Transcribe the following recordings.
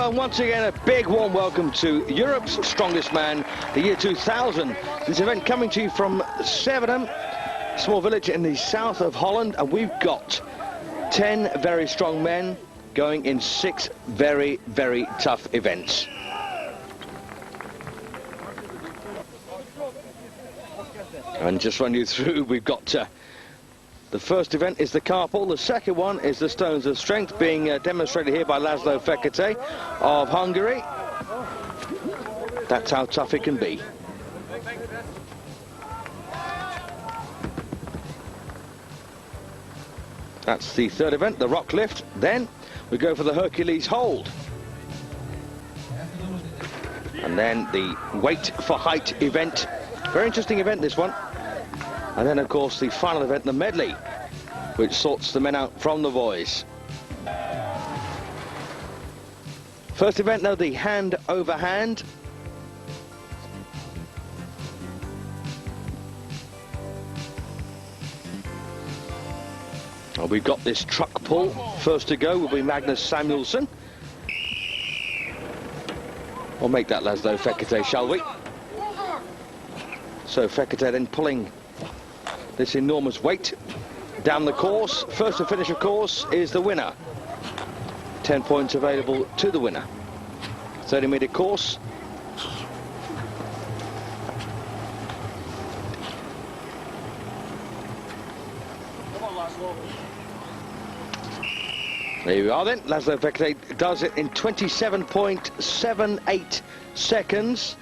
Well, once again, a big warm welcome to Europe's Strongest Man, the year 2000. This event coming to you from Zevenhem, small village in the south of Holland, and we've got 10 very strong men going in 6 very, very tough events. And just run you through, we've got the first event is the carpool, the second one is the Stones of Strength, being demonstrated here by Laszlo Fekete of Hungary. That's how tough it can be. That's the third event, the rock lift. Then we go for the Hercules hold. And then the weight for height event. Very interesting event, this one. And then, of course, the final event, the medley, which sorts the men out from the boys. First event, though, the hand over hand. Well, we've got this truck pull. First to go will be Magnus Samuelsson. We'll make that Laszlo Fekete, shall we? So Fekete then pulling this enormous weight down the course. First to finish, of course, is the winner. 10 points available to the winner. 30-meter course. There you are then. Laszlo Fekete does it in 27.78 seconds.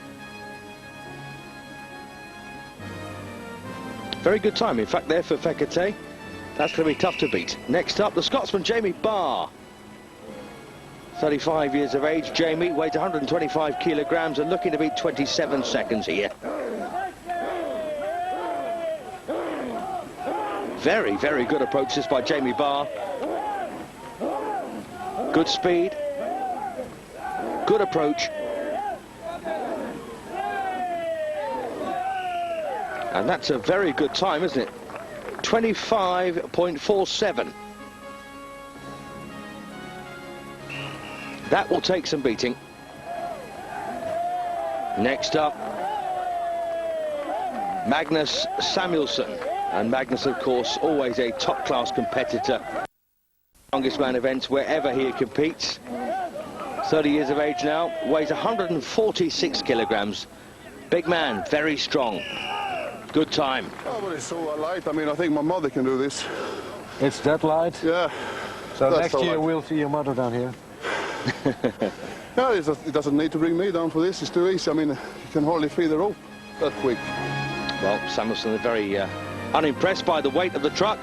Very good time, in fact, there for Fekete. That's going to be tough to beat. Next up, the Scotsman, Jamie Barr. 35 years of age. Jamie weighs 125 kilograms and looking to beat 27 seconds here. Very, very good approaches by Jamie Barr. Good speed. Good approach. And that's a very good time, isn't it? 25.47. That will take some beating. Next up, Magnus Samuelsson. And Magnus, of course, always a top-class competitor. Strongest man events wherever he competes. 30 years of age now, weighs 146 kilograms. Big man, very strong. Good time. Oh, but it's so light. I mean, I think my mother can do this. It's that light? Yeah. So next year we'll see your mother down here. Yeah, it doesn't need to bring me down for this. It's too easy. I mean, you can hardly free the rope that quick. Well, Samuelsson is very unimpressed by the weight of the truck.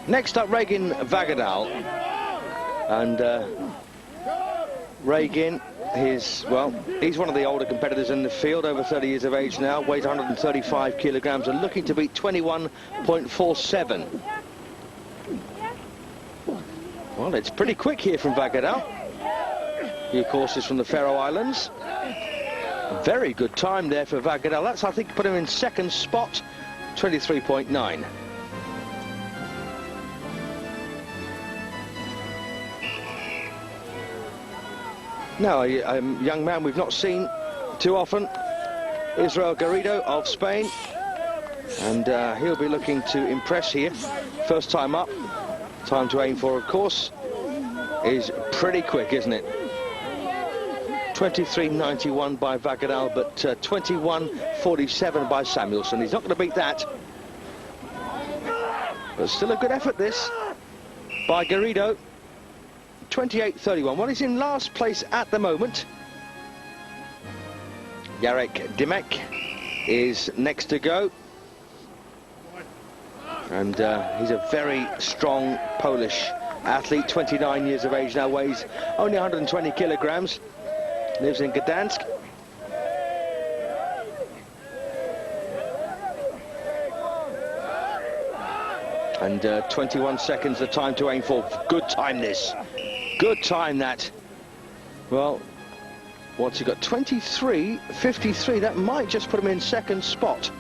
Next up, Regin Vagadal. And Regin, he's one of the older competitors in the field, over 30 years of age now, weighs 135 kilograms and looking to beat 21.47. Well, it's pretty quick here from Vagadal. He, of course, is from the Faroe Islands. Very good time there for Vagadal. That's, I think, put him in second spot, 23.9. Now, a young man we've not seen too often, Israel Garrido of Spain, and he'll be looking to impress here. First time up, time to aim for, of course, is pretty quick, isn't it? 23.91 by Vagadal, but 21.47 by Samuelsson. He's not going to beat that, but still a good effort, this, by Garrido. 28.31. Well, he's in last place at the moment. Jarek Dimek is next to go. And he's a very strong Polish athlete, 29 years of age now, weighs only 120 kilograms, lives in Gdansk. And 21 seconds the time to aim for. Good time, this. Good time, that. Well, what's he got? 23.53. That might just put him in second spot.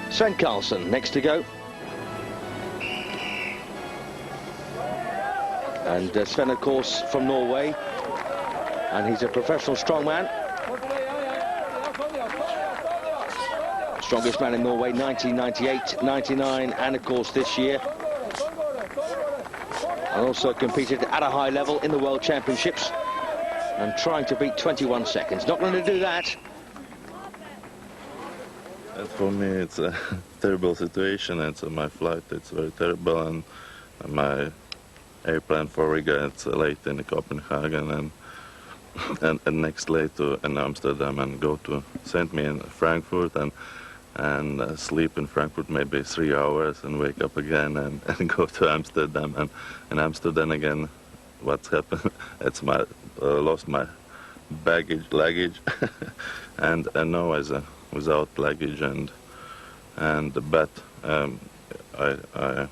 Sven Karlsson next to go. And Sven, of course, from Norway, and he's a professional strongman. Strongest man in Norway, 1998, 99, and of course this year. And also competed at a high level in the World Championships and trying to beat 21 seconds. Not going to do that. For me, it's a terrible situation. It's my flight. It's very terrible, and my airplane for Riga. It's late in Copenhagen, and next late in Amsterdam, and go to send me in Frankfurt and sleep in Frankfurt maybe 3 hours and wake up again and go to Amsterdam, and in Amsterdam again. What's happened? It's my lost my luggage, and now as a without luggage but I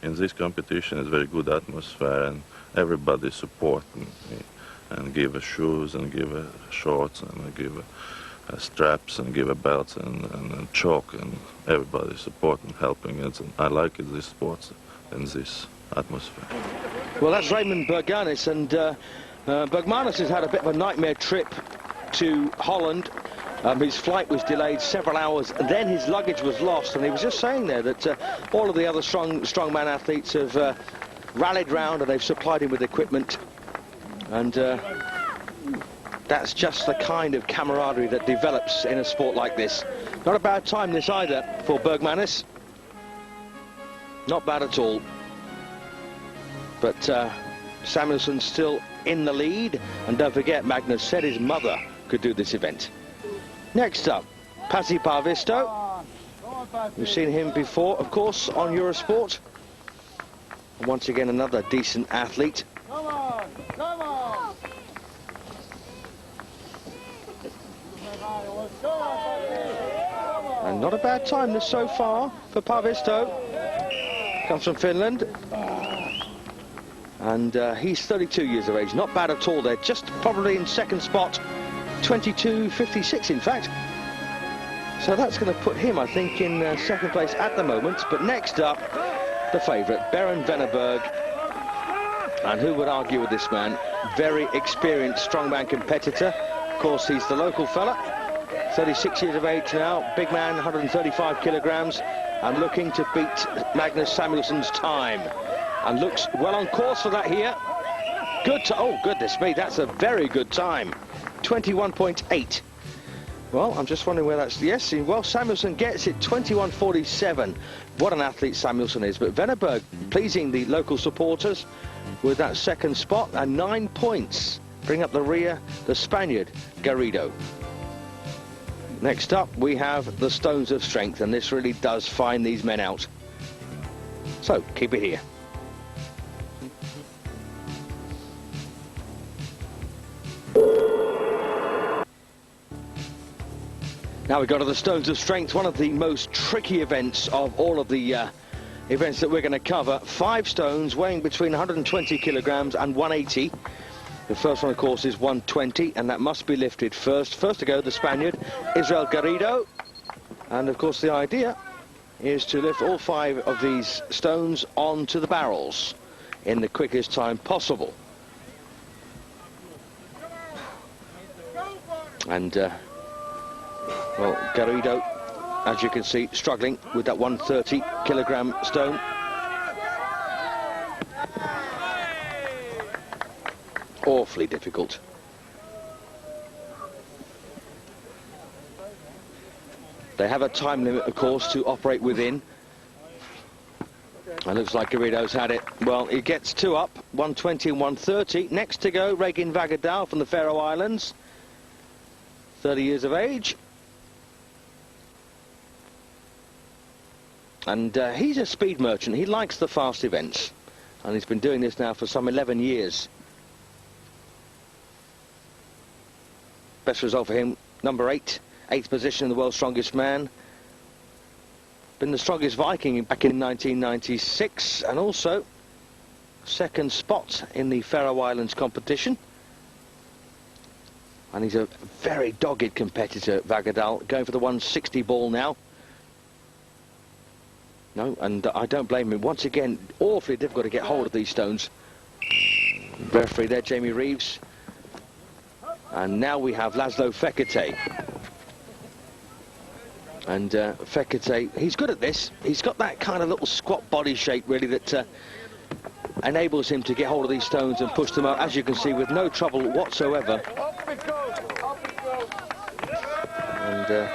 in this competition is very good atmosphere, and everybody support me and give shoes and give shorts and give straps and give belts and chalk, and everybody support and helping it, and I like it, this sports and this atmosphere. Well, that's Raymond Bergmanis, and Bergmanis has had a bit of a nightmare trip to Holland. His flight was delayed several hours, and then his luggage was lost, and he was just saying there that all of the other strongman athletes have rallied round and they've supplied him with equipment, and that's just the kind of camaraderie that develops in a sport like this. Not a bad time this either for Bergmanis. Not bad at all. But Samuelsson's still in the lead, and don't forget, Magnus said his mother could do this event. Next up, Pasi Paavisto. We've seen him before, of course, on Eurosport. And once again, another decent athlete. Come on, come on. And not a bad time this so far for Paavisto. Comes from Finland. And he's 32 years of age. Not bad at all there. Just probably in second spot. 22.56 in fact. So that's going to put him, I think, in second place at the moment. But next up, the favourite, Beren Venneberg. And who would argue with this man? Very experienced strongman competitor. Of course, he's the local fella. 36 years of age now. Big man, 135 kilograms. And looking to beat Magnus Samuelsson's time. And looks well on course for that here. Good to, oh goodness me, that's a very good time. 21.8. Well, I'm just wondering where that's, yes, well, Samuelsson gets it, 21.47. What an athlete Samuelsson is. But Venneberg pleasing the local supporters with that second spot, and 9 points. Bring up the rear, the Spaniard, Garrido. Next up, we have the Stones of Strength, and this really does find these men out. So, keep it here. Now we go to the Stones of Strength, one of the most tricky events of all of the events that we're going to cover. 5 stones weighing between 120 kilograms and 180. The first one, of course, is 120, and that must be lifted first. First to go, the Spaniard, Israel Garrido. And, of course, the idea is to lift all 5 of these stones onto the barrels in the quickest time possible. And, well, Garrido, as you can see, struggling with that 130 kilogram stone. Awfully difficult. They have a time limit, of course, to operate within. It looks like Garrido's had it. Well, he gets 2 up, 120 and 130. Next to go, Regin Vagadal from the Faroe Islands, 30 years of age. And he's a speed merchant. He likes the fast events. And he's been doing this now for some 11 years. Best result for him, number 8. 8th position in the world's strongest man. Been the strongest Viking back in 1996. And also, second spot in the Faroe Islands competition. And he's a very dogged competitor, Vagadal, going for the 160 ball now. No, and I don't blame him. Once again, awfully difficult to get hold of these stones. Referee there, Jamie Reeves. And now we have Laszlo Fekete. And Fekete, he's good at this. He's got that kind of little squat body shape, really, that enables him to get hold of these stones and push them out, as you can see, with no trouble whatsoever. And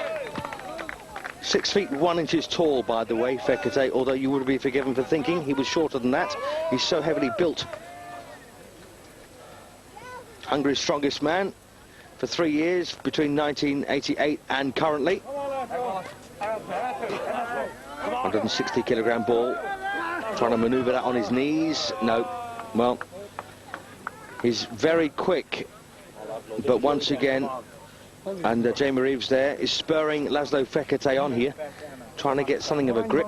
6 feet 1 inches tall, by the way, Fekete, although you would be forgiven for thinking he was shorter than that. He's so heavily built. Hungary's strongest man for 3 years, between 1988 and currently. 160 kilogram ball, trying to maneuver that on his knees. No, well, he's very quick, but once again, and Jamie Reeves there is spurring Laszlo Fekete on here, trying to get something of a grip.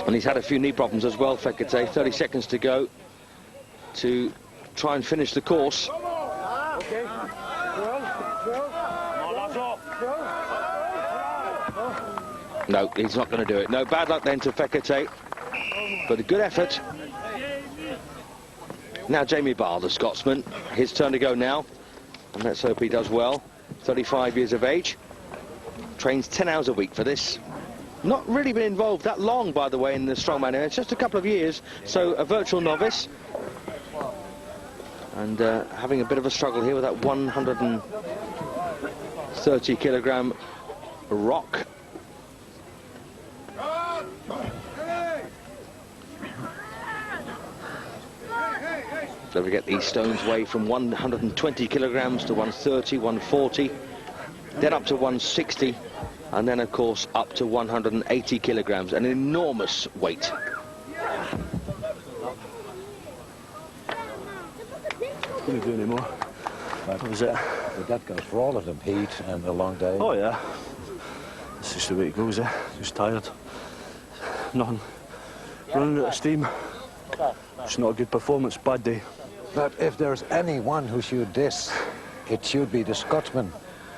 And he's had a few knee problems as well, Fekete. 30 seconds to go to try and finish the course. No, he's not going to do it. No, bad luck then to Fekete, but a good effort. Now Jamie Barr, the Scotsman, his turn to go now, and let's hope he does well. 35 years of age, trains 10 hours a week for this. Not really been involved that long, by the way, in the strongman area. It's just a couple of years, so a virtual novice. And having a bit of a struggle here with that 130 kilogram rock. So we get these stones weigh from 120 kilograms to 130, 140, then up to 160, and then of course up to 180 kilograms, an enormous weight. Couldn't do anymore. That was it. But that goes for all of them, heat and a long day. Oh yeah. It's just the way it goes, eh? Just tired. Nothing. Running out of steam. It's not a good performance, bad day. But if there's anyone who should this, it should be the Scotsman,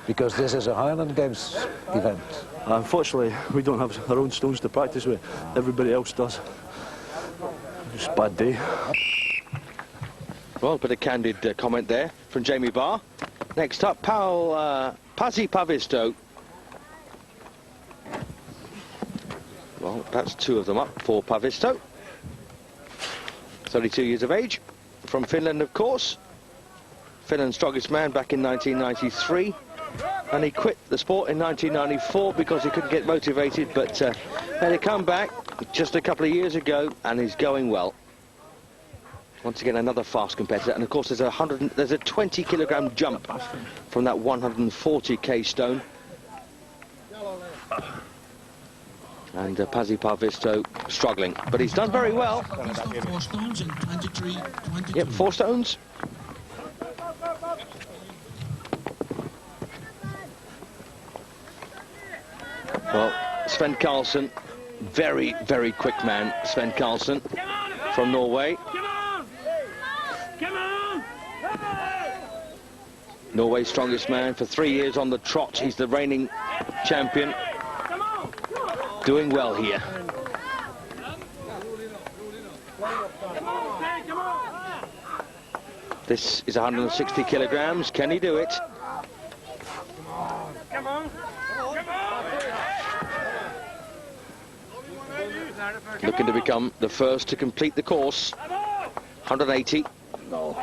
because this is a Highland Games event. Unfortunately, we don't have our own stones to practice with. Everybody else does. Just a bad day. Well, a bit of candid comment there from Jamie Barr. Next up, Pasi Pavisto. Well, that's 2 of them up for Pavisto. 32 years of age, from Finland, of course. Finland's strongest man back in 1993. And he quit the sport in 1994 because he couldn't get motivated, but had to come back just a couple of years ago, and he's going well. Once again, another fast competitor, and of course there's a 20 kilogram jump from that 140k stone. And Pasi Pavisto struggling, but he's done very well. 4 stones in 23, 22. Yep, 4 stones. Well, Sven Karlsen, very, very quick man, Sven Karlsen from Norway. Norway's strongest man for 3 years on the trot. He's the reigning champion. Doing well here. This is 160 kilograms. Can he do it? Looking to become the first to complete the course. 180. No.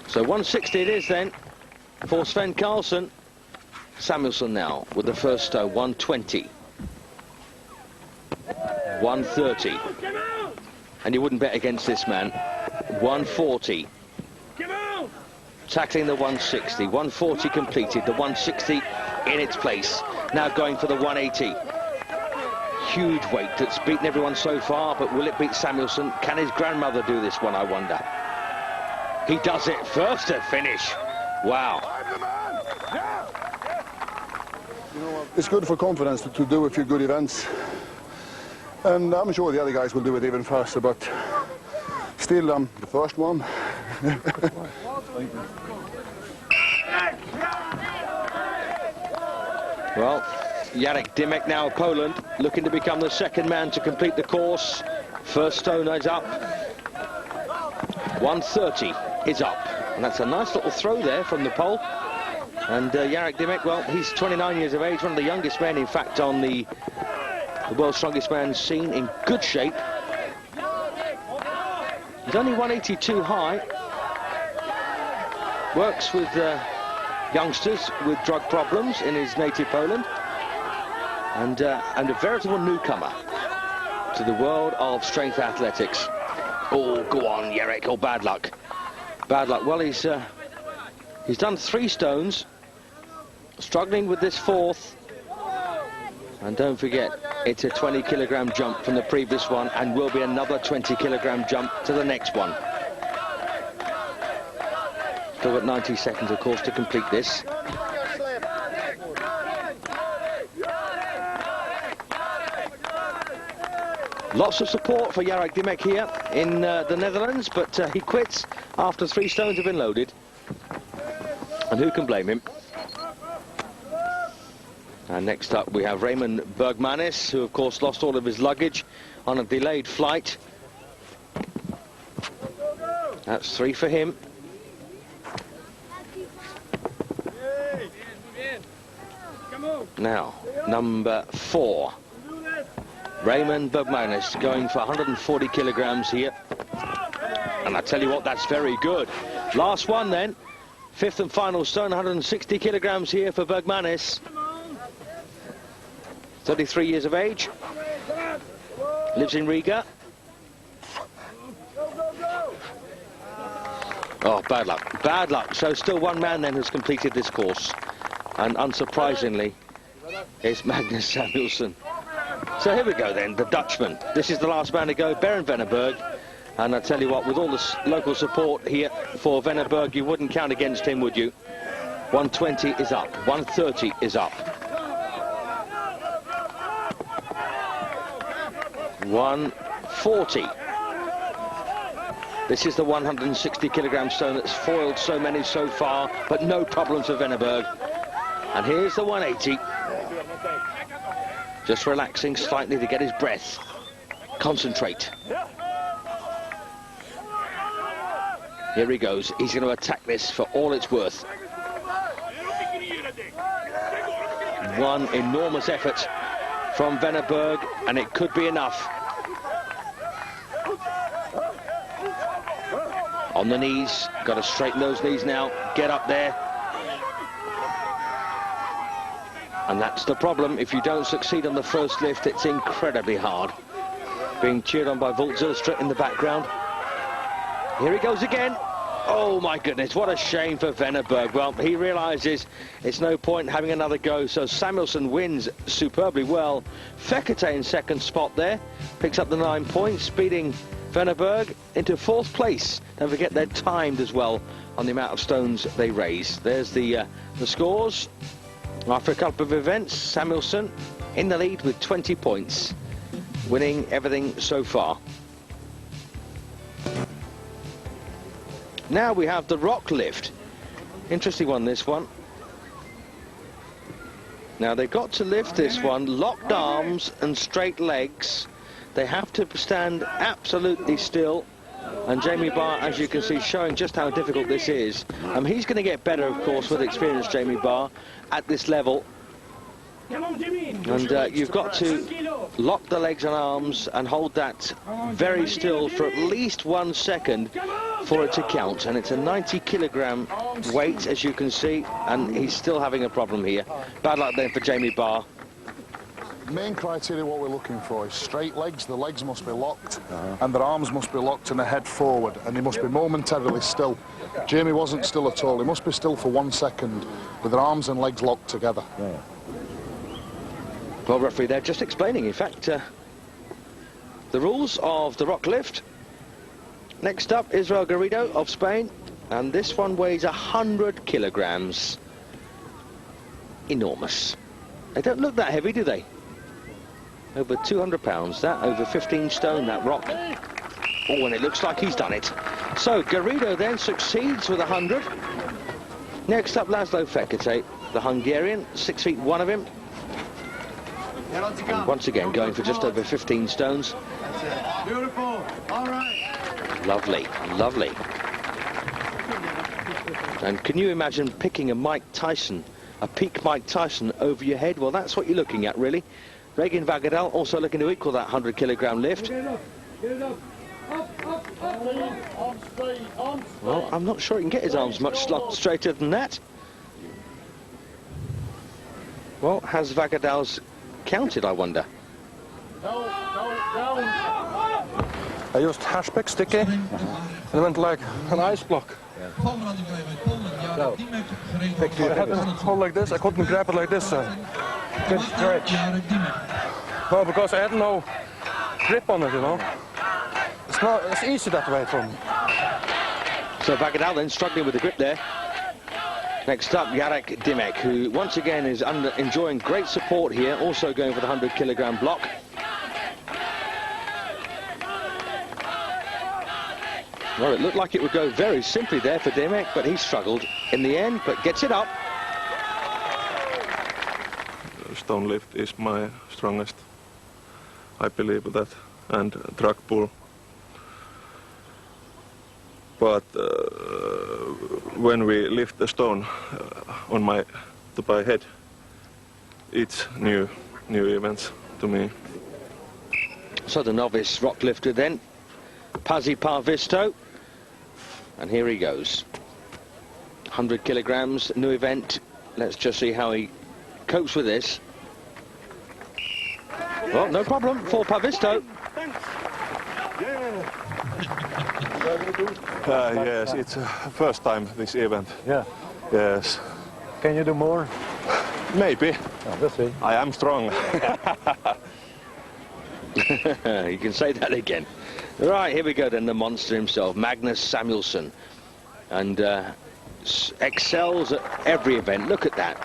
So 160 it is then for Sven Karlsen. Samuelsson now with the first stone, 120. 130. And you wouldn't bet against this man. 140. Tackling the 160. 140 completed. The 160 in its place. Now going for the 180. Huge weight that's beaten everyone so far, but will it beat Samuelsson? Can his grandmother do this one, I wonder? He does it first to finish. Wow. It's good for confidence to do a few good events. And I'm sure the other guys will do it even faster, but still I'm the first one. Well, Jarek Dymek now of Poland, looking to become the second man to complete the course. First stone is up. 130 is up. And that's a nice little throw there from the pole. And Jarek Dymek, well, he's 29 years of age, one of the youngest men, in fact, on the world's strongest man scene, in good shape. He's only 182 high. Works with youngsters with drug problems in his native Poland. And a veritable newcomer to the world of strength athletics. Oh, go on, Jarek. Oh, bad luck. Bad luck. Well, he's done 3 stones, struggling with this 4th. And don't forget, it's a 20-kilogram jump from the previous one, and will be another 20-kilogram jump to the next one. Still got 90 seconds, of course, to complete this. Lots of support for Jarek Dymek here in the Netherlands, but he quits after 3 stones have been loaded. And who can blame him? And next up we have Raymond Bergmanis, who of course lost all of his luggage on a delayed flight. That's 3 for him. Now, number 4. Raymond Bergmanis going for 140 kilograms here. And I tell you what, that's very good. Last one then. 5th and final stone, 160 kilograms here for Bergmanis. 33 years of age. Lives in Riga. Oh, bad luck. Bad luck. So still one man then has completed this course. And unsurprisingly, it's Magnus Samuelsson. So here we go then, the Dutchman. This is the last man to go, Bernd Venneberg. And I tell you what, with all this local support here for Venneberg, you wouldn't count against him, would you? 120 is up, 130 is up. 140. This is the 160 kilogram stone that's foiled so many so far, but no problems for Venneberg. And here's the 180. Just relaxing slightly to get his breath. Concentrate. Here he goes. He's going to attack this for all it's worth. One enormous effort from Venneberg, and it could be enough. On the knees. Got to straighten those knees now. Get up there. And that's the problem. If you don't succeed on the first lift, it's incredibly hard. Being cheered on by Wout Zylstra in the background. Here he goes again. Oh, my goodness, what a shame for Venneberg. Well, he realises it's no point having another go, so Samuelsson wins superbly well. Fekete in second spot there. Picks up the 9 points, beating Venneberg into 4th place. Don't forget they're timed as well on the amount of stones they raise. There's the scores. After a couple of events, Samuelsson in the lead with 20 points, winning everything so far. Now we have the rock lift. Interesting one, this one. Now they've got to lift this one, locked arms and straight legs. They have to stand absolutely still. And Jamie Barr, as you can see, showing just how difficult this is. He's going to get better, of course, with experience, Jamie Barr, at this level. And you've got to lock the legs and arms and hold that very still for at least 1 second for it to count. And it's a 90 kilogram weight, as you can see, and he's still having a problem here. Bad luck then for Jamie Barr. Main criteria what we're looking for is straight legs. The legs must be locked and their arms must be locked and the head forward, and they must be momentarily still. Jamie wasn't still at all. He must be still for 1 second with their arms and legs locked together. Yeah. Well, referee, they're just explaining, in fact, the rules of the rock lift. Next up, Israel Garrido of Spain, and this one weighs 100 kilograms. Enormous. They don't look that heavy, do they? Over 200 pounds, that over 15 stone, that rock. Oh, and it looks like he's done it. So Garrido then succeeds with 100. Next up, Laszlo Fekete, the Hungarian, 6 feet 1 of him. And once again, going for just over 15 stones. Beautiful. All right. Lovely, lovely. And can you imagine picking a Mike Tyson, a peak Mike Tyson over your head? Well, that's what you're looking at, really. Regan Vagadal also looking to equal that 100-kilogram lift. Well, I'm not sure he can get his arms much straighter than that. Well, has Vagadal's counted, I wonder? I used hashback sticky and it went like an ice block. I had to hold like this, I couldn't grab it like this. Good stretch. No, because I had no grip on it, you know. It's easy that way for me. So Vagadal then struggling with the grip there. Next up, Jarek Dimek, who once again is enjoying great support here, also going for the 100-kilogram block. Well, it looked like it would go very simply there for Dimek, but he struggled in the end, but gets it up. Stone lift is my strongest, I believe that, and drag pull. But when we lift the stone on my head, it's new events to me. So the novice rock lifter then, Pasi Parvisto, and here he goes. 100 kilograms, new event. Let's just see how he copes with this. Well, no problem for Parvisto. Yes, it's first time this event. Yeah. Yes. Can you do more? Maybe. Oh, we'll see. I am strong. You can say that again. Right, here we go then, the monster himself, Magnus Samuelsson. And excels at every event. Look at that.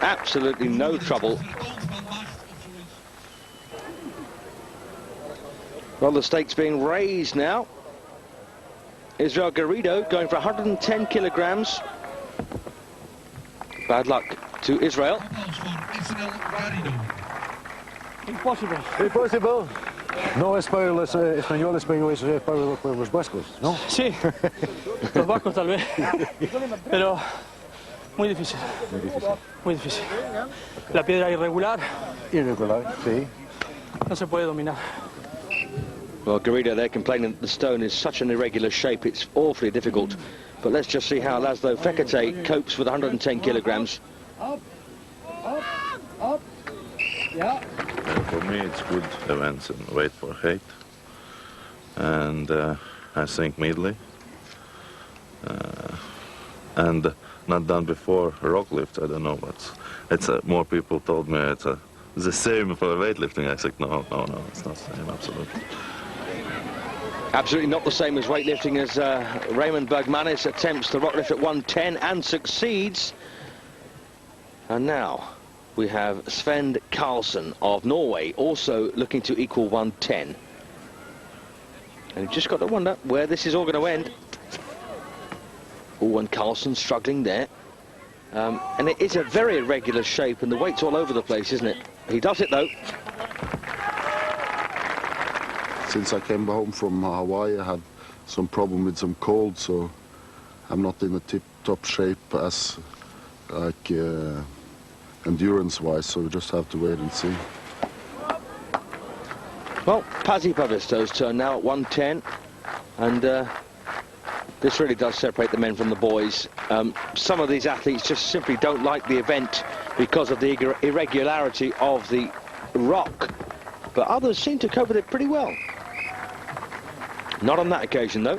Absolutely no trouble. Well, the stakes being raised now. Israel Garrido going for 110 kilograms. Bad luck to Israel. Impossible. Impossible. No español es para los vascos, ¿no? Sí, los vascos tal vez, pero muy difícil. Muy difícil. La piedra irregular. Irregular, sí. No se puede dominar. Well, Garrido, they're complaining that the stone is such an irregular shape, it's awfully difficult. But let's just see how Laszlo Fekete copes with 110 kilograms. Yeah. For me, it's good events in weight for height, and I think midly, and not done before rock lift. I don't know, but it's more people told me it's the same for weightlifting. I said no, it's not the same, absolutely. Absolutely not the same as weightlifting, as Raymond Bergmanis attempts to rock lift at 110 and succeeds. And now we have Sven Karlsson of Norway also looking to equal 110. And you've just got to wonder where this is all going to end. Oh, and Karlsson struggling there. And it is a very irregular shape, and the weight's all over the place, isn't it? He does it, though. Since I came home from Hawaii, I had some problem with some cold, so I'm not in the tip-top shape as like endurance-wise, so we just have to wait and see. Well, Pasi Parvisto's turn now at 110, and this really does separate the men from the boys. Some of these athletes just simply don't like the event because of the irregularity of the rock, but others seem to cope with it pretty well. Not on that occasion, though.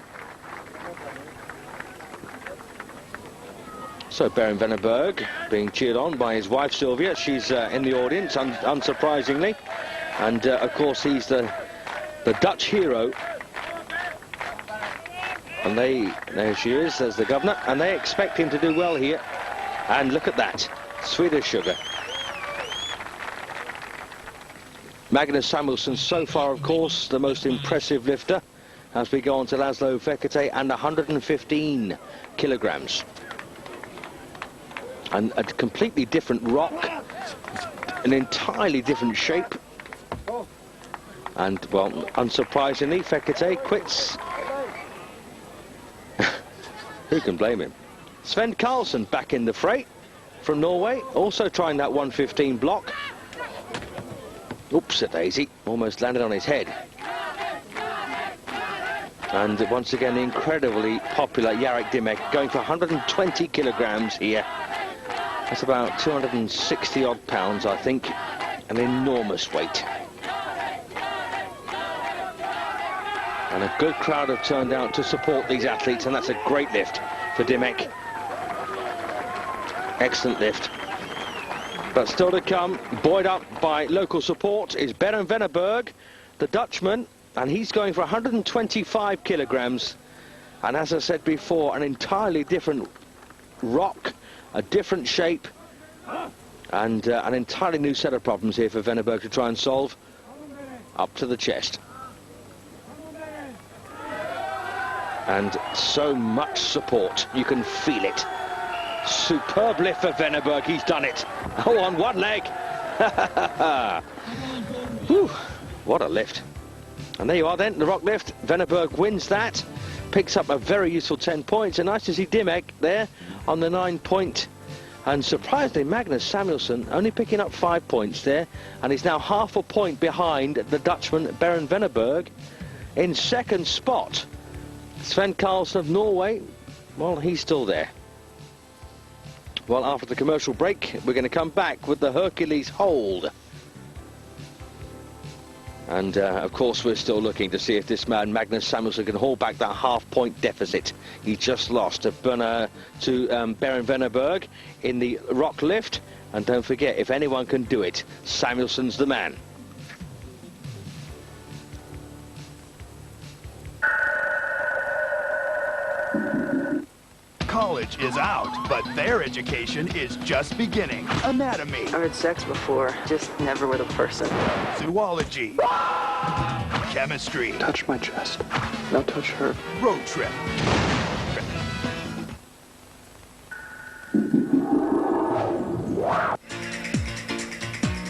So Beren Venneberg being cheered on by his wife Sylvia. She's in the audience, unsurprisingly. And of course he's the Dutch hero. And there she is, there's the governor, and they expect him to do well here. And look at that, Swedish sugar. Magnus Samuelsson so far, of course, the most impressive lifter, as we go on to Laszlo Fekete, and 115 kilograms. And a completely different rock. an entirely different shape. And, well, unsurprisingly, Fekete quits. Who can blame him? Sven Karlsson back in the fray from Norway, also trying that 115 block. Oops-a-daisy, almost landed on his head. And once again, the incredibly popular Jarek Dymek going for 120 kilograms here. That's about 260 odd pounds, I think. An enormous weight. And a good crowd have turned out to support these athletes, and that's a great lift for Dymek. Excellent lift. But still to come, buoyed up by local support, is Berend Venneberg, the Dutchman, and he's going for 125 kilograms. And as I said before, an entirely different rock, a different shape, and an entirely new set of problems here for Venneberg to try and solve. Up to the chest. And so much support, you can feel it. Superb lift for Venneberg, he's done it. Oh, on one leg. Whew, what a lift. And there you are then, the rock lift. Venneberg wins that, picks up a very useful 10 points. And nice to see Dymek there on the 9 point. And surprisingly, Magnus Samuelsson only picking up 5 points there. And he's now half a point behind the Dutchman Berend Venneberg in second spot. Sven Karlsson of Norway, well, he's still there. Well, after the commercial break, we're going to come back with the Hercules hold. And, of course, we're still looking to see if this man, Magnus Samuelsson, can hold back that half-point deficit he just lost to Berend Venneberg in the rock lift. And don't forget, if anyone can do it, Samuelsson's the man. College is out, but their education is just beginning. Anatomy. I've had sex before, just never with a person. Zoology. Chemistry. Touch my chest. Now touch her. Road trip.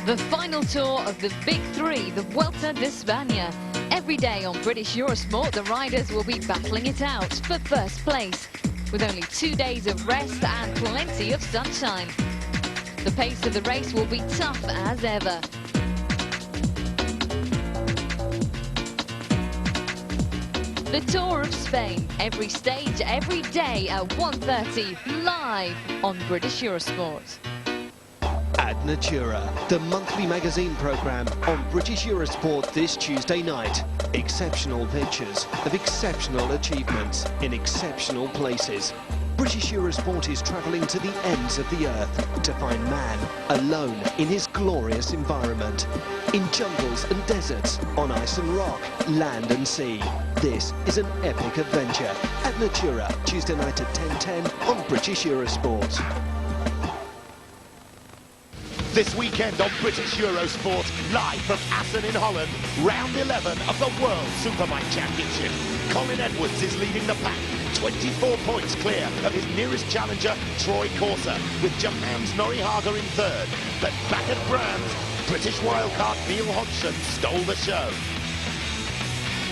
The final tour of the Big Three, the Vuelta de España. Every day on British Eurosport, the riders will be battling it out for first place, with only 2 days of rest and plenty of sunshine. The pace of the race will be tough as ever. The Tour of Spain, every stage, every day at 1:30, live on British Eurosport. Ad Natura, the monthly magazine programme on British Eurosport this Tuesday night. Exceptional pictures of exceptional achievements in exceptional places. British Eurosport is travelling to the ends of the earth to find man alone in his glorious environment. In jungles and deserts, on ice and rock, land and sea. This is an epic adventure. Ad Natura, Tuesday night at 10:10 on British Eurosport. This weekend on British Eurosport, live from Assen in Holland, round 11 of the World Superbike Championship. Colin Edwards is leading the pack, 24 points clear of his nearest challenger, Troy Corser, with Japan's Norihaga in third. But back at Brands, British wildcard Neil Hodgson stole the show.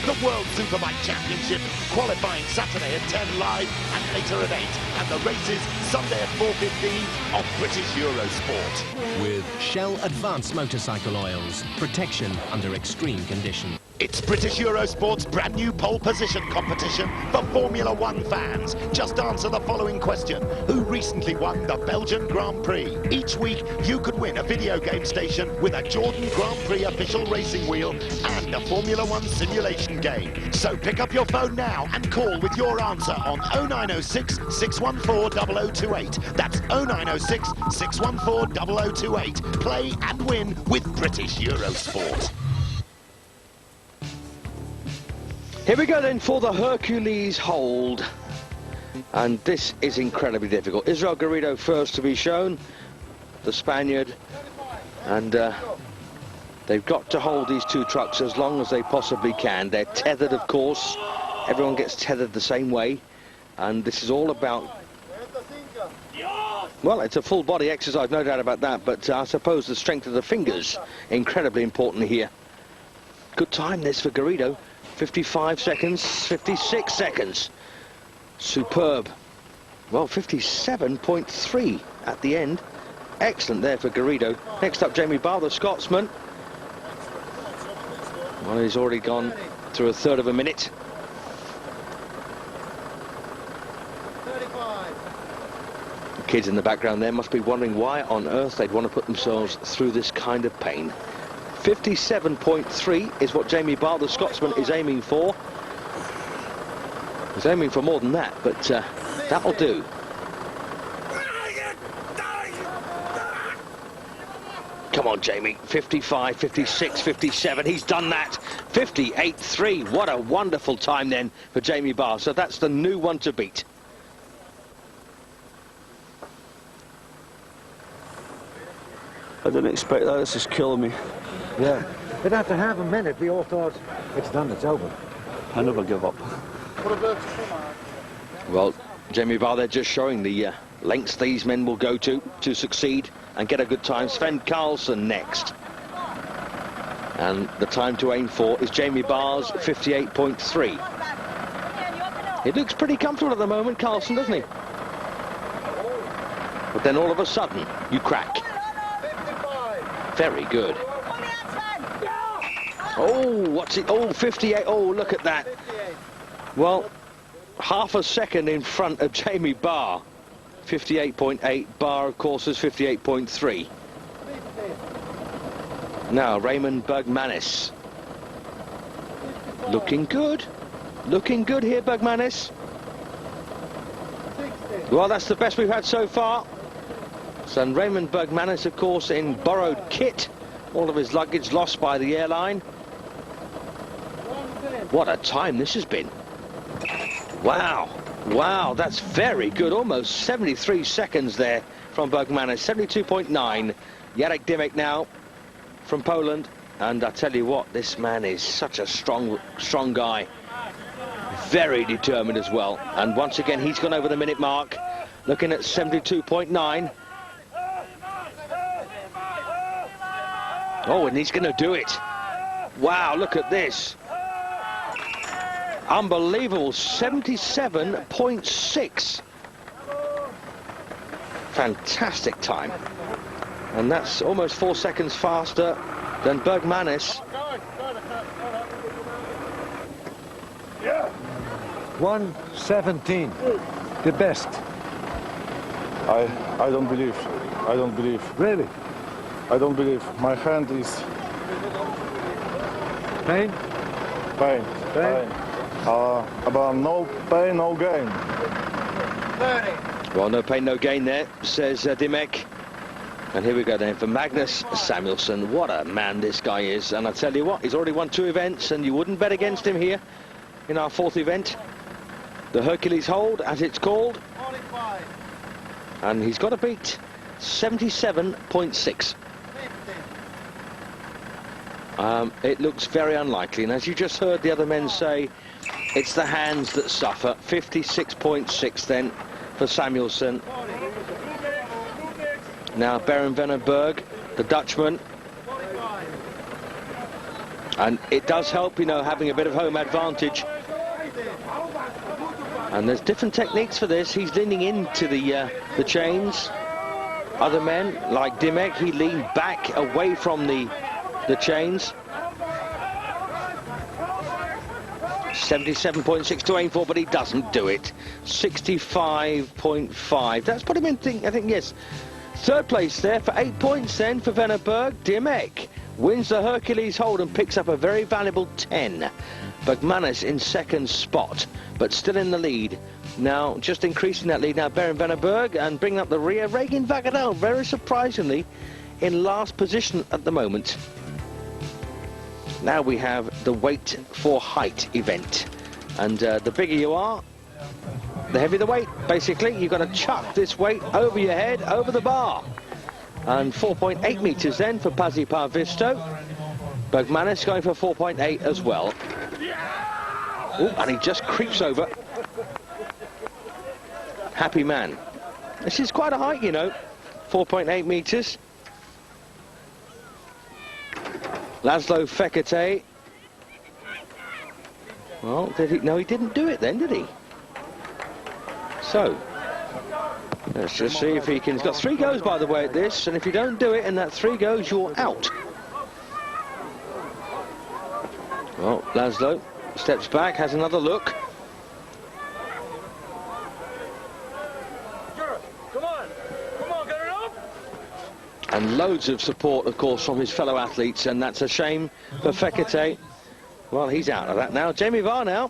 The World Superbike Championship, qualifying Saturday at 10 live and later at 8. And the races Sunday at 4:15 on British Eurosport. With Shell Advanced Motorcycle Oils, protection under extreme conditions. It's British Eurosport's brand new pole position competition for Formula One fans. Just answer the following question. Who recently won the Belgian Grand Prix? Each week, you could win a video game station with a Jordan Grand Prix official racing wheel and a Formula One simulation game. So pick up your phone now and call with your answer on 0906 614 0028. That's 0906 614 0028. Play and win with British Eurosport. Here we go then for the Hercules hold. And this is incredibly difficult. Israel Garrido first to be shown, the Spaniard. And they've got to hold these two trucks as long as they possibly can. They're tethered, of course. Everyone gets tethered the same way. And this is all about Well, it's a full body exercise, no doubt about that, but I suppose the strength of the fingers, incredibly important here. Good time this for Garrido. 55 seconds, 56 seconds. Superb. Well, 57.3 at the end. Excellent there for Garrido. Next up, Jamie Barr, the Scotsman. Well, he's already gone through a third of a minute. 35. The kids in the background there must be wondering why on earth they'd want to put themselves through this kind of pain. 57.3 is what Jamie Barr, the Scotsman, is aiming for. He's aiming for more than that, but that'll do. Come on, Jamie. 55, 56, 57. He's done that. 58.3. What a wonderful time then for Jamie Barr. So that's the new one to beat. I didn't expect that. This is killing me. Yeah. But after half a minute, we all thought, it's done, it's over. I never give up. Well, Jamie Barr, they're just showing the lengths these men will go to succeed and get a good time. Sven Karlsson next. And the time to aim for is Jamie Barr's 58.3. He looks pretty comfortable at the moment, Karlsson, doesn't he? But then all of a sudden, you crack. Very good. Oh, what's it? Oh, 58. Oh, look at that. Well, half a second in front of Jamie Barr. 58.8. Barr, of course, is 58.3. Now, Raymond Bergmanis. Looking good. Looking good here, Bergmanis. Well, that's the best we've had so far. So Raymond Bergmanis, of course, in borrowed kit. All of his luggage lost by the airline. What a time this has been. Wow. Wow, that's very good. Almost 73 seconds there from Bergmanis. 72.9. Jarek Dymek now from Poland. And I tell you what, this man is such a strong guy. Very determined as well. And once again, he's gone over the minute mark. Looking at 72.9. Oh, and he's going to do it. Wow, look at this. Unbelievable, 77.6. Fantastic time. And that's almost 4 seconds faster than Bergmanis. 1:17, the best. I don't believe. I don't believe. Really? I don't believe. My hand is... Pain? Pain. Pain? About no pain, no gain. 30. Well, no pain, no gain there, says Dymek. And here we go then for Magnus Samuelsson. What a man this guy is. And I tell you what, he's already won 2 events, and you wouldn't bet against him here in our 4th event. The Hercules Hold, as it's called. 45. And he's got to beat 77.6. It looks very unlikely. And as you just heard the other men say, it's the hands that suffer. 56.6 then for Samuelsson. Now Beren Venneberg, the Dutchman. And it does help, you know, having a bit of home advantage. And there's different techniques for this. He's leaning into the chains. Other men, like Dymek, he leaned back away from the chains. 77.6 to aim for, but he doesn't do it. 65.5. That's put him in, I think, yes. 3rd place there for 8 points then for Venneberg. Dymek wins the Hercules Hold and picks up a very valuable 10. Bergmanis in 2nd spot, but still in the lead. Now, just increasing that lead now, Beren Venneberg, and bringing up the rear, Regan Vagadel, very surprisingly, in last position at the moment. Now we have the weight for height event. And the bigger you are, the heavier the weight. Basically, you've got to chuck this weight over your head, over the bar. And 4.8 meters then for Pasi Paavisto. Bergmanis going for 4.8 as well. Ooh, and he just creeps over. Happy man. This is quite a height, you know, 4.8 metres. Laszlo Fekete. Well, did he? No, he didn't do it then, did he? So, let's just see if he can. He's got 3 goes, by the way, at this, and if you don't do it in that 3 goes, you're out. Well, Laszlo steps back, has another look. And loads of support, of course, from his fellow athletes, and that's a shame for Fekete. Well, he's out of that now. Jamie Varr now.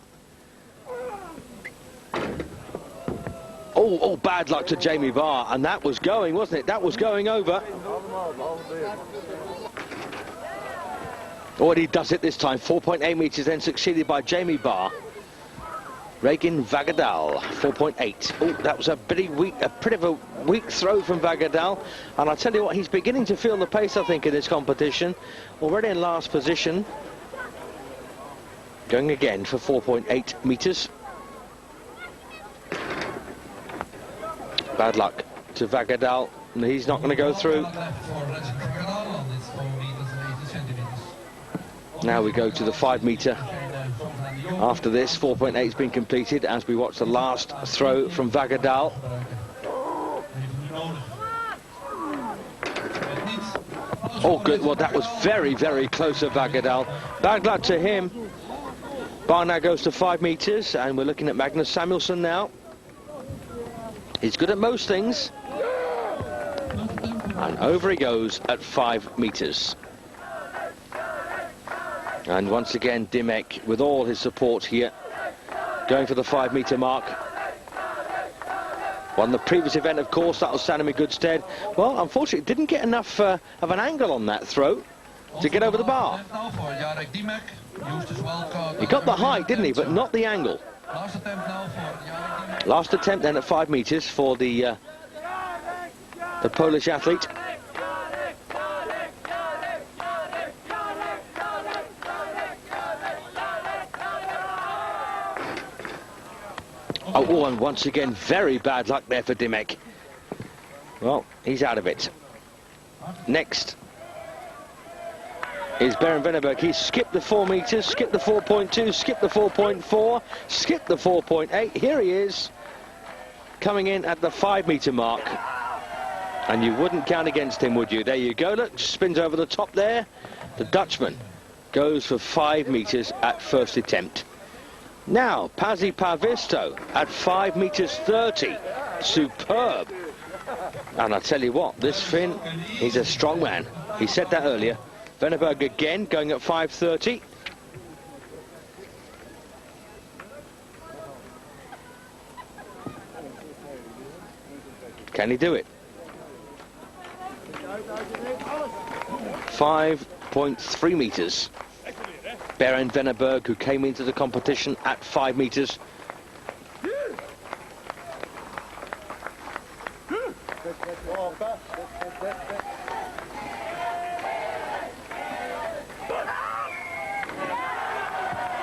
Oh, bad luck to Jamie Varr, and that was going, wasn't it? That was going over. Oh, and he does it this time. 4.8 metres, then succeeded by Jamie Varr. Regin Vagadal, 4.8. Oh, that was a pretty of a weak throw from Vagadal. And I tell you what, he's beginning to feel the pace, I think, in this competition. Already in last position. Going again for 4.8 metres. Bad luck to Vagadal. He's not going to go through. Now we go to the 5 metre. After this, 4.8 has been completed as we watch the last throw from Vagadal. Oh, good. Well, that was very, very close to Vagadal. Bad luck to him. Bar now goes to 5 metres, and we're looking at Magnus Samuelsson now. He's good at most things. And over he goes at 5 metres. And once again, Dymek, with all his support here, going for the 5 metre mark. Won the previous event, of course, that'll stand him in good stead. Well, unfortunately, didn't get enough of an angle on that throw to get over the bar. He got the height, didn't he, but not the angle. Last attempt then at 5 metres for the Polish athlete. Oh, and once again, very bad luck there for Dymek. Well, he's out of it. Next is Beren Venneberg. He skipped the 4 metres, skipped the 4.2, skipped the 4.4, skipped the 4.8. Here he is, coming in at the 5 metre mark. And you wouldn't count against him, would you? There you go, look, spins over the top there. The Dutchman goes for 5 metres at first attempt. Now, Pasi Paavisto at 5 metres 30. Superb. And I tell you what, this Finn, he's a strong man. He said that earlier. Venneberg again, going at 5.30. Can he do it? 5.3 metres. Beren Venneberg, who came into the competition at 5 metres.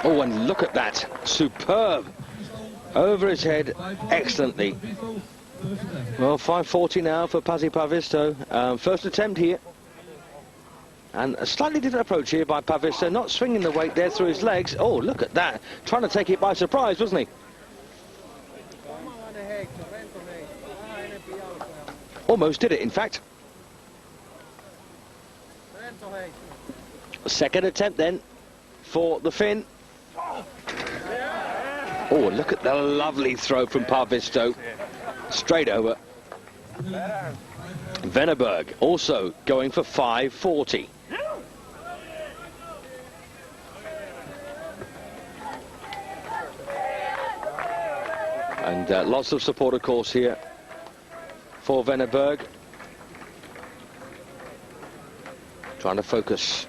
Oh, and look at that. Superb. Over his head, excellently. Well, 5.40 now for Pasi Paavisto. First attempt here. And a slightly different approach here by Paavisto, not swinging the weight there through his legs. Oh, look at that. Trying to take it by surprise, wasn't he? Almost did it, in fact. Second attempt then for the Finn. Oh, look at the lovely throw from Paavisto. Straight over. Venneberg also going for 5.40. And lots of support, of course, here for Venneberg. Trying to focus.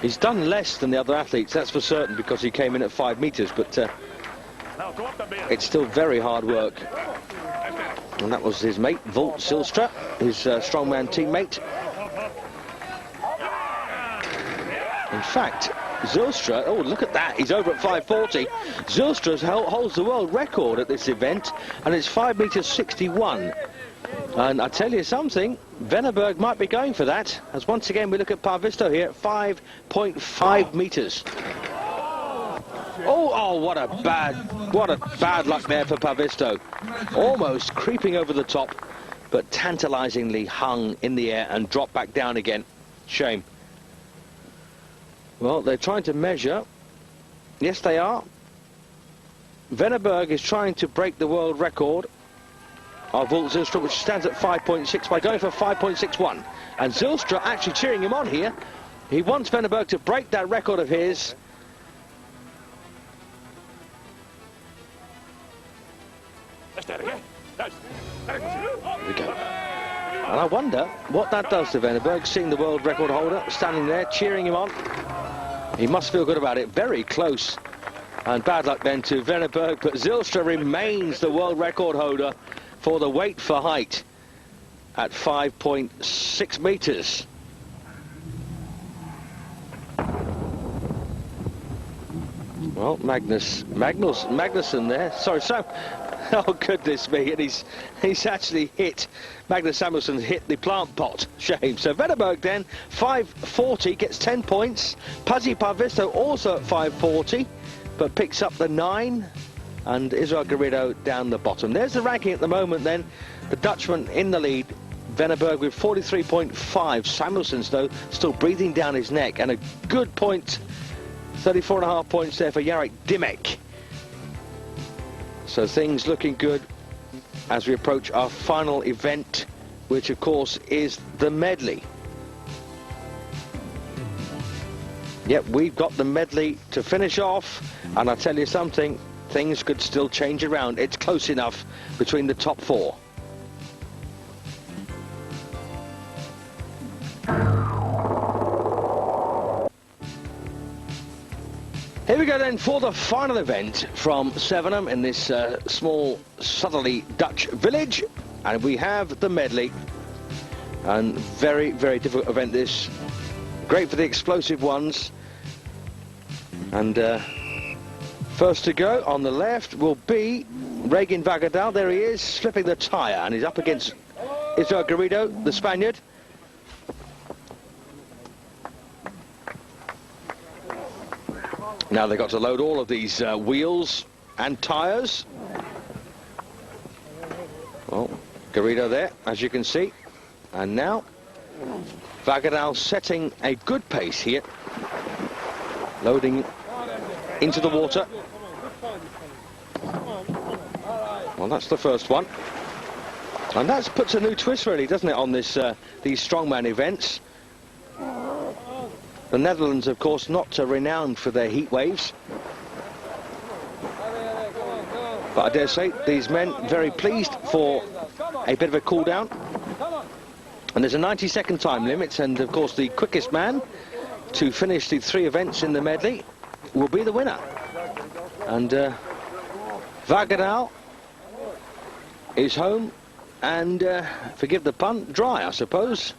He's done less than the other athletes, that's for certain, because he came in at 5 metres, but it's still very hard work. And that was his mate, Volt Silstra, his strongman teammate. In fact, Zylstra, oh, look at that, he's over at 5:40. Zylstra holds the world record at this event, and it's 5 meters 61. And I tell you something, Veneberg might be going for that, as once again we look at Parvisto here at 5.5 meters. Oh, what a bad luck there for Parvisto. Almost creeping over the top, but tantalizingly hung in the air and dropped back down again. Shame. Well, they're trying to measure. Yes, they are. Veneberg is trying to break the world record of Walt Zylstra, which stands at 5.6 by going for 5.61. And Zylstra actually cheering him on here. He wants Veneberg to break that record of his. There we go. And I wonder what that does to Veneberg, seeing the world record holder standing there cheering him on. He must feel good about it. Very close. And bad luck then to Veneberg, but Zylstra remains the world record holder for the weight for height at 5.6 meters. Well, Magnusson there. Sorry, so. Oh, goodness me. And he's actually hit. Magnus Samuelsson hit the plant pot. Shame. So Veneberg then, 5.40, gets 10 points. Pazzi Parvisto also at 5.40, but picks up the 9. And Israel Garrido down the bottom. There's the ranking at the moment then. The Dutchman in the lead. Veneberg with 43.5. Samuelsson's, though, still breathing down his neck. And a good point, 34.5 points there for Jarek Dymek. So things looking good as we approach our final event, which of course is the medley. Yep, we've got the medley to finish off, and I'll tell you something, things could still change around. It's close enough between the top 4. Here we go then for the final event from Sevenham in this small southerly Dutch village, and we have the medley. And very, very difficult event this. Great for the explosive ones. And first to go on the left will be Regan Vagadal. There he is, slipping the tyre, and he's up against Israel Garrido, the Spaniard. Now they've got to load all of these wheels and tyres. Well, Garrido there, as you can see. And now, Vagadal setting a good pace here. Loading into the water. Well, that's the first one. And that puts a new twist, really, doesn't it, on this these strongman events. The Netherlands, of course, not renowned for their heat waves. But I dare say these men very pleased for a bit of a cool down. And there's a 90-second time limit, and of course the quickest man to finish the 3 events in the medley will be the winner. And Vagadal is home and, forgive the pun, dry, I suppose.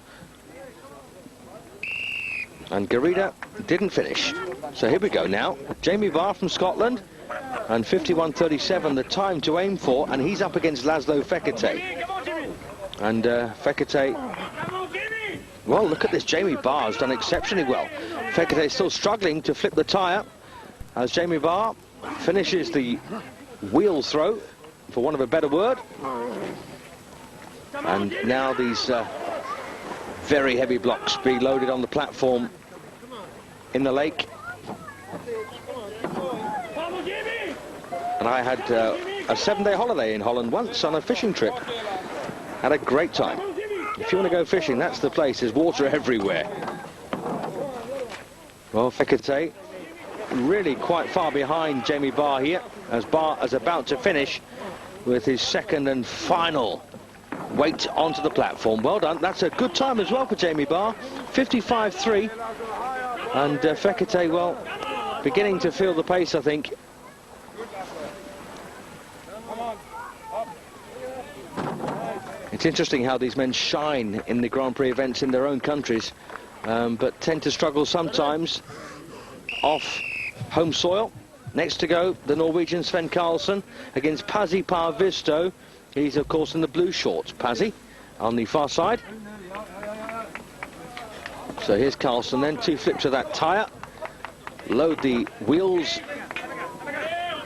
And Garrido didn't finish. So here we go now. Jamie Barr from Scotland, and 51.37 the time to aim for, and he's up against Laszlo Fekete. And Fekete, well, look at this. Jamie Barr has done exceptionally well. Fekete still struggling to flip the tyre as Jamie Barr finishes the wheel throw, for want of a better word. And now these very heavy blocks being loaded on the platform in the lake. And I had a 7-day holiday in Holland once on a fishing trip. Had a great time. If you want to go fishing, that's the place. There's water everywhere. Well, Fekete really quite far behind Jamie Barr here, as Barr is about to finish with his second and final weight onto the platform. Well done. That's a good time as well for Jamie Barr. 55.3. And Fekete, well, beginning to feel the pace, I think. It's interesting how these men shine in the Grand Prix events in their own countries, but tend to struggle sometimes off home soil. Next to go, the Norwegian Sven Karlsson against Pasi Parvisto. He's, of course, in the blue shorts. Pasi on the far side. So here's Karlsson then. 2 flips of that tyre. Load the wheels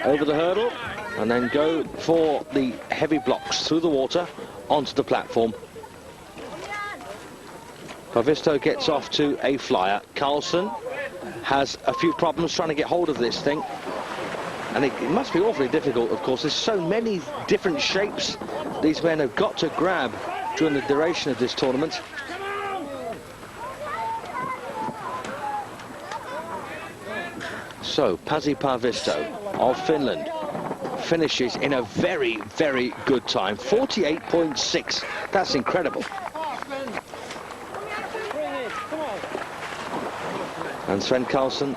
over the hurdle. And then go for the heavy blocks through the water onto the platform. Parvisto gets off to a flyer. Karlsson has a few problems trying to get hold of this thing. And it must be awfully difficult, of course. There's so many different shapes these men have got to grab during the duration of this tournament. So, Pasi Parvisto of Finland finishes in a very, very good time. 48.6. That's incredible. And Sven Karlsson.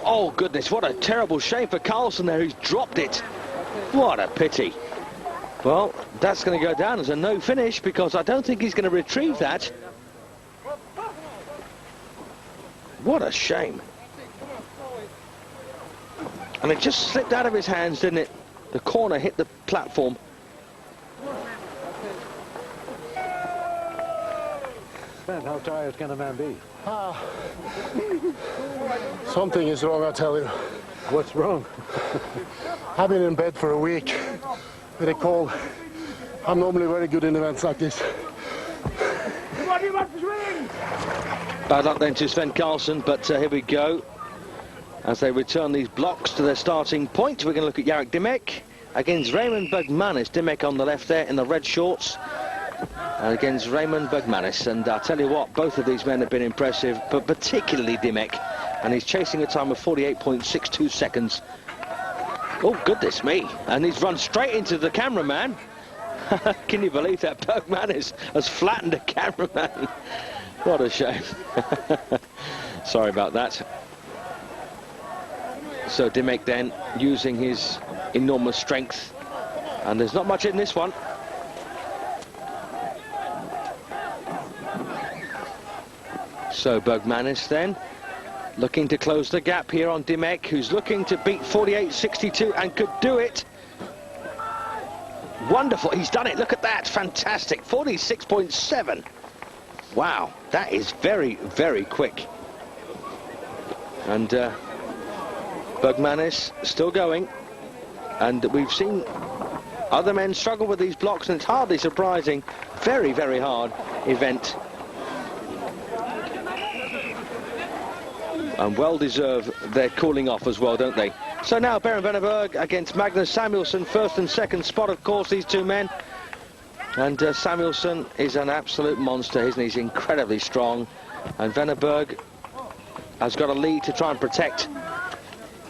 Oh, goodness, what a terrible shame for Karlsson there. He's dropped it. What a pity. Well, that's going to go down as a no finish because I don't think he's going to retrieve that. What a shame. And it just slipped out of his hands, didn't it? The corner hit the platform. Ben, how tired can a man be? Something is wrong, I tell you. What's wrong? I've been in bed for a week with a cold. I'm normally very good in events like this. Bad luck then to Sven Karlsson, but here we go. As they return these blocks to their starting point, we're going to look at Jarek Dymek against Raymond Bergmanis. Dymek on the left there in the red shorts against Raymond Bergmanis. And I'll tell you what, both of these men have been impressive, but particularly Dymek. And he's chasing a time of 48.62 seconds. Oh, goodness me. And he's run straight into the cameraman. Can you believe that? Bergmanis has flattened the cameraman. What a shame. Sorry about that. So Dymek then using his enormous strength. And there's not much in this one. So Bergmanis then looking to close the gap here on Dymek, who's looking to beat 48.62 and could do it. Wonderful, he's done it, look at that, fantastic, 46.7. Wow, that is very, very quick. And Bergmanis still going. And we've seen other men struggle with these blocks, and it's hardly surprising. Very, very hard event. And well-deserved their cooling off as well, don't they? So now Beren Venneberg against Magnus Samuelsson, first and second spot, of course, these two men. And Samuelsson is an absolute monster, isn't he? He's incredibly strong. And Venneberg has got a lead to try and protect.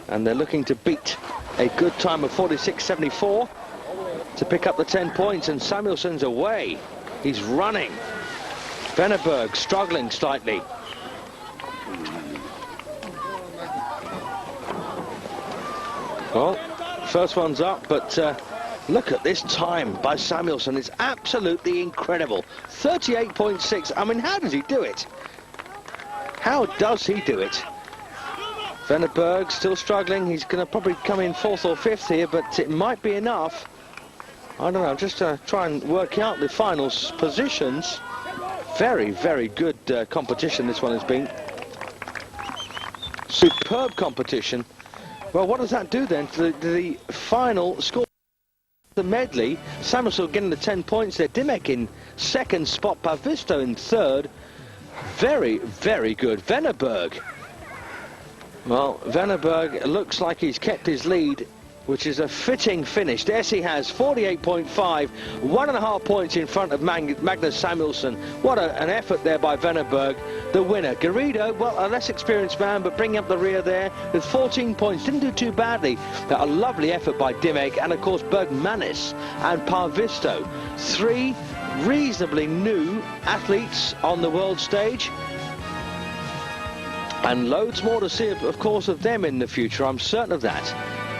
And they're looking to beat a good time of 46.74 to pick up the 10 points. And Samuelsson's away. He's running. Venneberg struggling slightly. Well, first one's up, but look at this time by Samuelsson. It's absolutely incredible. 38.6. I mean, how does he do it? How does he do it? Venneberg still struggling. He's going to probably come in 4th or 5th here, but it might be enough. I don't know, just to try and work out the final positions. Very, very good competition this one has been. Superb competition. Well, what does that do then to the final score? The medley, Samuelsson getting the 10 points there. Dymek in second spot, Parvisto in third. Very, very good. Venneberg. Well, Venneberg looks like he's kept his lead, which is a fitting finish. Yes, he has 48.5, 1.5 points in front of Magnus Samuelsson. What an effort there by Venneberg, the winner. Garrido, well, a less experienced man, but bringing up the rear there with 14 points. Didn't do too badly. A lovely effort by Dymek, and of course Bergmanis and Parvisto. 3 reasonably new athletes on the world stage. And loads more to see, of course, of them in the future, I'm certain of that.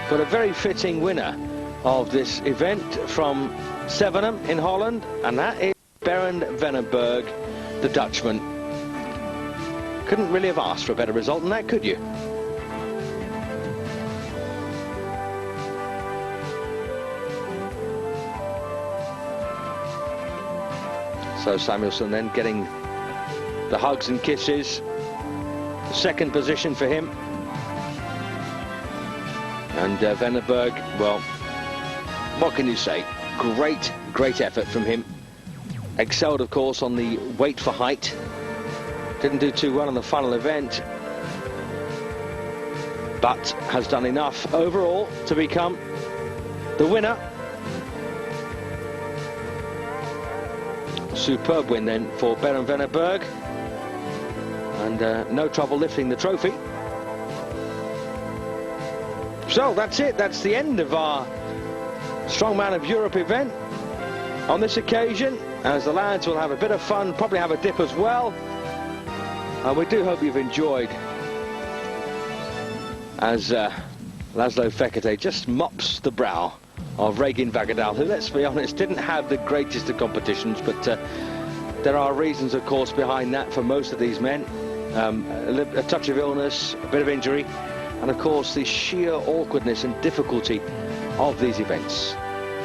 But a very fitting winner of this event from Zevenum in Holland, and that is Beren Venneberg, the Dutchman. Couldn't really have asked for a better result than that, could you? So Samuelsson then getting the hugs and kisses. Second position for him. And Venneberg, well, what can you say? Great effort from him. Excelled, of course, on the weight for height. Didn't do too well in the final event, but has done enough overall to become the winner. Superb win then for Beren Venneberg, and no trouble lifting the trophy. So that's it. That's the end of our Strongman of Europe event on this occasion, as the lads will have a bit of fun, probably have a dip as well. And we do hope you've enjoyed as Laszlo Fekete just mops the brow of Regin Vagardal, who, let's be honest, didn't have the greatest of competitions, but there are reasons, of course, behind that for most of these men. A touch of illness, a bit of injury, and of course the sheer awkwardness and difficulty of these events.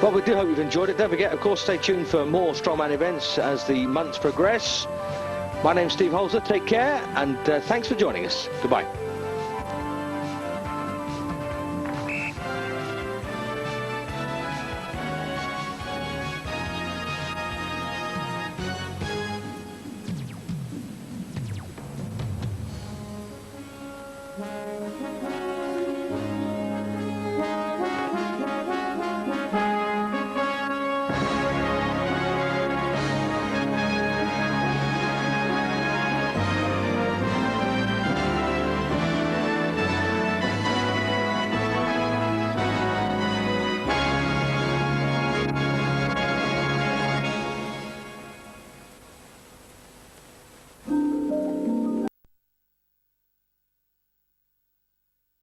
But we do hope you've enjoyed it. Don't forget, of course, stay tuned for more Strongman events as the months progress. My name's Steve Holzer. Take care, and thanks for joining us. Goodbye.